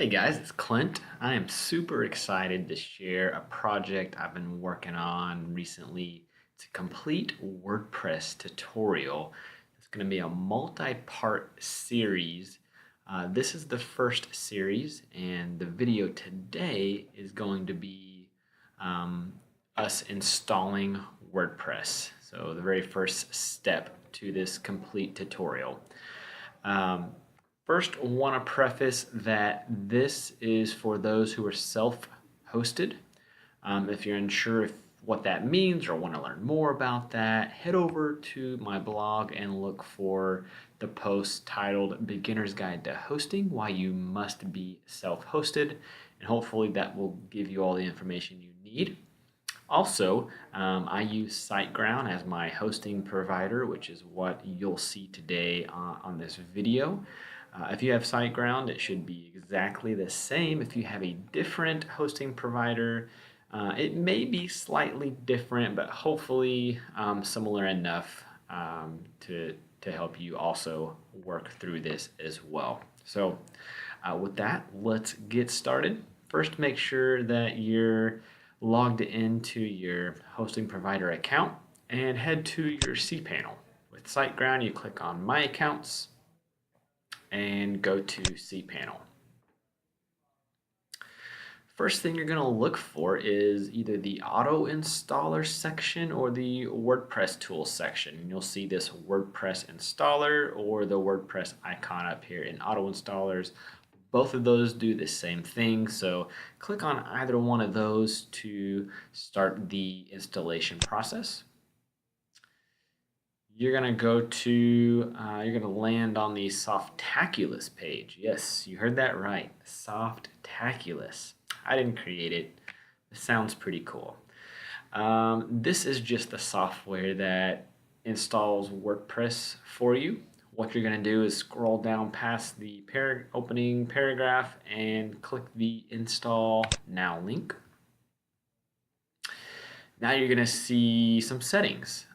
Hey guys, it's Clint. I am super excited to share a project I've been working on recently. It's a complete WordPress tutorial. It's going to be a multi-part series. This is the first series, and the video today is going to be um, us installing WordPress. So the very first step to this complete tutorial. Um, First, want to preface that this is for those who are self-hosted. If you're unsure what that means or want to learn more about that, head over to my blog and look for the post titled Beginner's Guide to Hosting, Why You Must Be Self-Hosted, and hopefully that will give you all the information you need. Also, I use Siteground as my hosting provider, which is what you'll see today on this video. If you have SiteGround, it should be exactly the same. If you have a different hosting provider, it may be slightly different, but hopefully similar enough to help you also work through this as well. So with that, let's get started. First, make sure that you're logged into your hosting provider account and head to your cPanel. With SiteGround, you click on My Accounts and go to cPanel. First thing you're going to look for is either the Autoinstaller section or the WordPress Tools section. And you'll see this WordPress installer or the WordPress icon up here in Autoinstallers. Both of those do the same thing, so click on either one of those to start the installation process. You're gonna you're gonna land on the Softaculous page. Yes, you heard that right, Softaculous. I didn't create it. It sounds pretty cool. This is just the software that installs WordPress for you. What you're going to do is scroll down past the opening paragraph and click the Install Now link. Now you're going to see some settings.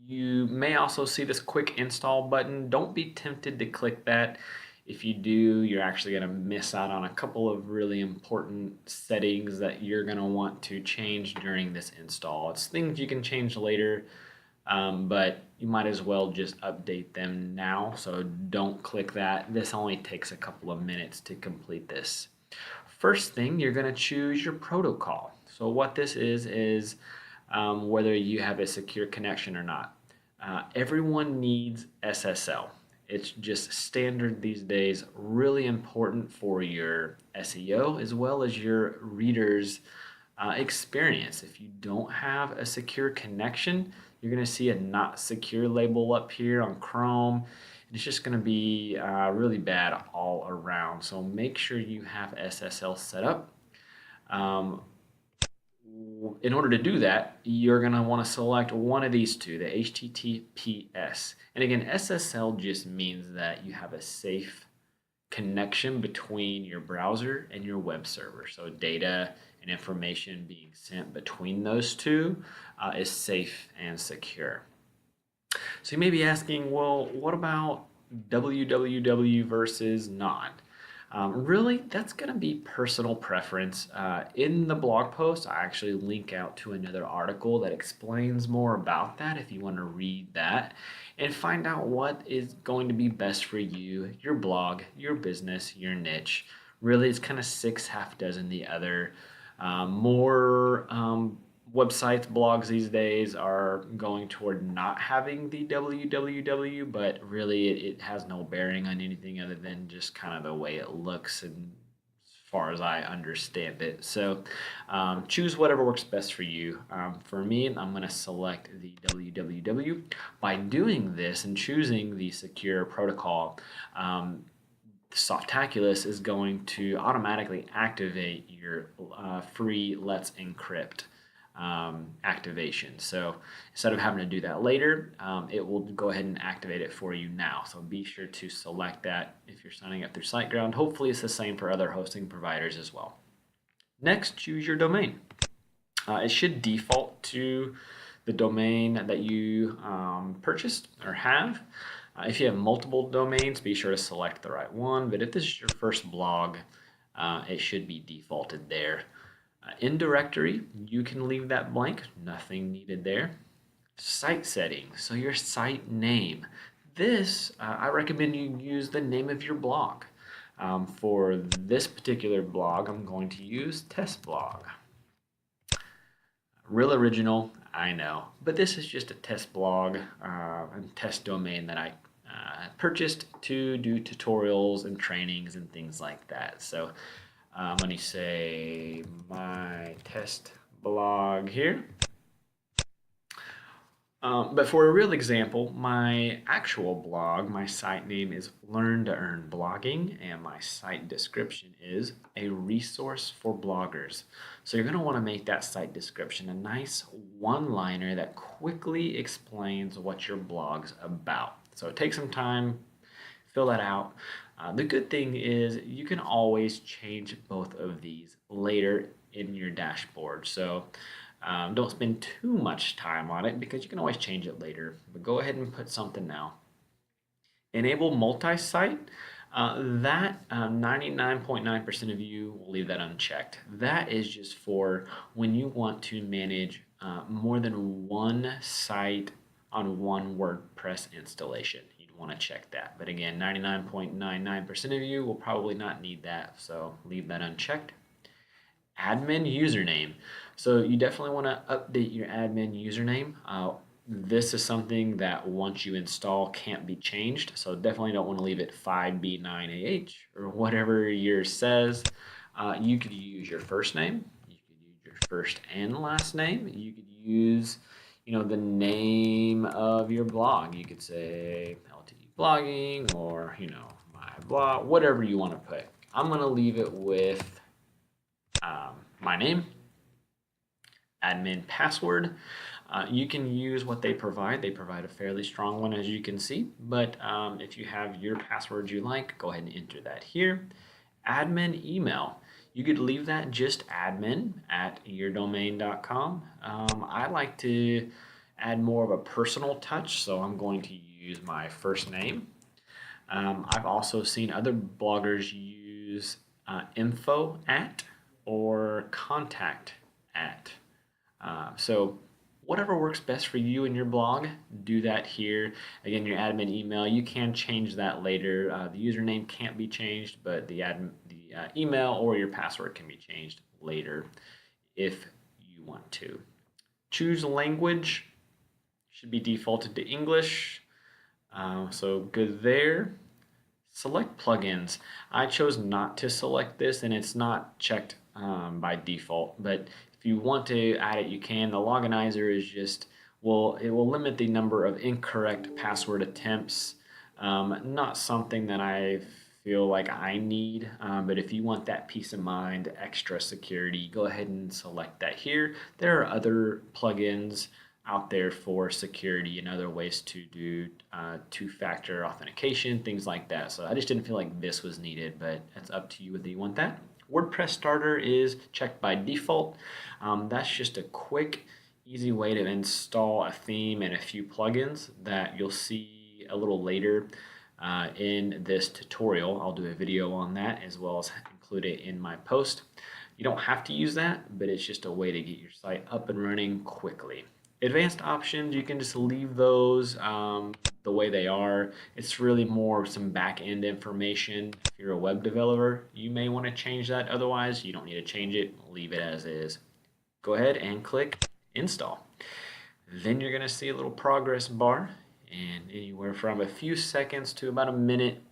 You may also see this quick install button. Don't be tempted to click that. If you do, you're actually going to miss out on a couple of really important settings that you're going to want to change during this install. It's things you can change later. But you might as well just update them now, so don't click that. This only takes a couple of minutes to complete this. First thing, you're going to choose your protocol. So what this is whether you have a secure connection or not. Everyone needs SSL. It's just standard these days, really important for your SEO as well as your readers' experience. If you don't have a secure connection, you're going to see a not secure label up here on Chrome. It's just going to be really bad all around. So make sure you have SSL set up. In order to do that, you're going to want to select one of these two, the HTTPS. And again, SSL just means that you have a safe connection between your browser and your web server. So data and information being sent between those two is safe and secure. So you may be asking, well, what about www versus not? Really, that's going to be personal preference. In the blog post, I actually link out to another article that explains more about that if you want to read that and find out what is going to be best for you, your blog, your business, your niche. Really, it's kind of half dozen the other. More websites, blogs these days are going toward not having the www, but really it has no bearing on anything other than just kind of the way it looks and as far as I understand it. So choose whatever works best for you. For me, I'm going to select the www. By doing this and choosing the secure protocol, Softaculous is going to automatically activate your free Let's Encrypt activation. So instead of having to do that later, it will go ahead and activate it for you now. So be sure to select that if you're signing up through SiteGround. Hopefully it's the same for other hosting providers as well. Next, choose your domain. It should default to the domain that you purchased or have. If you have multiple domains, be sure to select the right one. But if this is your first blog, it should be defaulted there. In directory, you can leave that blank, nothing needed there. Site settings, so your site name. This, I recommend you use the name of your blog. For this particular blog, I'm going to use test blog. Real original, I know, but this is just a test blog and test domain that I purchased to do tutorials and trainings and things like that. So I'm going to say my test blog here. But for a real example, my actual blog, my site name is Learn to Earn Blogging, and my site description is a resource for bloggers. So you're going to want to make that site description a nice one-liner that quickly explains what your blog's about. So take some time, fill that out. The good thing is you can always change both of these later in your dashboard. So don't spend too much time on it because you can always change it later. But go ahead and put something now. Enable multi-site. That 99.9% of you will leave that unchecked. That is just for when you want to manage more than one site on one WordPress installation. You'd want to check that. But again, 99.99% of you will probably not need that, so leave that unchecked. Admin username. So you definitely want to update your admin username. This is something that once you install can't be changed. So definitely don't want to leave it 5B9AH or whatever yours says. You could use your first name. You could use your first and last name. You could use, the name of your blog. You could say LTD blogging or, my blog, whatever you want to put. I'm going to leave it with my name, admin password. You can use what they provide. They provide a fairly strong one, as you can see. But if you have your password you like, go ahead and enter that here. Admin email. You could leave that just admin@yourdomain.com. I like to add more of a personal touch, so I'm going to use my first name. I've also seen other bloggers use info@ or contact@. So whatever works best for you and your blog, do that here. Again, your admin email, you can change that later. The username can't be changed, but the email or your password can be changed later if you want to. Choose language, should be defaulted to English. So good there. Select plugins. I chose not to select this, and it's not checked by default, but if you want to add it, you can. The Loginizer is just, it will limit the number of incorrect password attempts. Not something that I feel like I need, but if you want that peace of mind, extra security, go ahead and select that here. There are other plugins out there for security and other ways to do two-factor authentication, things like that. So I just didn't feel like this was needed, but it's up to you whether you want that. WordPress Starter is checked by default. That's just a quick, easy way to install a theme and a few plugins that you'll see a little later in this tutorial. I'll do a video on that as well as include it in my post. You don't have to use that, but it's just a way to get your site up and running quickly. Advanced options, you can just leave those the way they are. It's really more some back-end information. If you're a web developer, you may want to change that. Otherwise, you don't need to change it. Leave it as is. Go ahead and click Install. Then you're going to see a little progress bar, and anywhere from a few seconds to about a minute,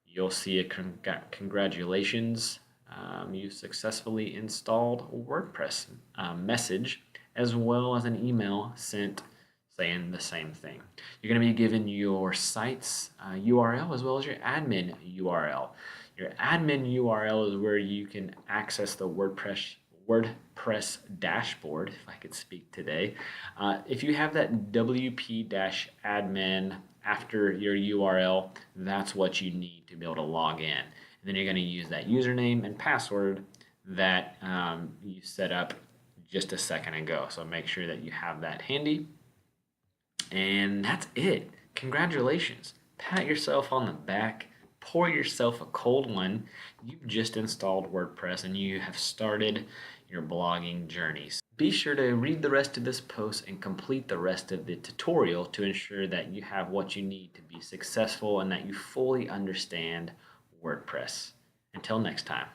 you'll see a congratulations. You successfully installed WordPress message, as well as an email sent saying the same thing. You're going to be given your site's URL as well as your admin URL. Your admin URL is where you can access the WordPress dashboard, if I could speak today. If you have that WP-admin after your URL, that's what you need to be able to log in. And then you're going to use that username and password that you set up just a second ago. So make sure that you have that handy. And that's it. Congratulations. pat yourself on the back, pour yourself a cold one. You've just installed WordPress and you have started your blogging journeys. Be sure to read the rest of this post and complete the rest of the tutorial to ensure that you have what you need to be successful and that you fully understand WordPress. Until next time.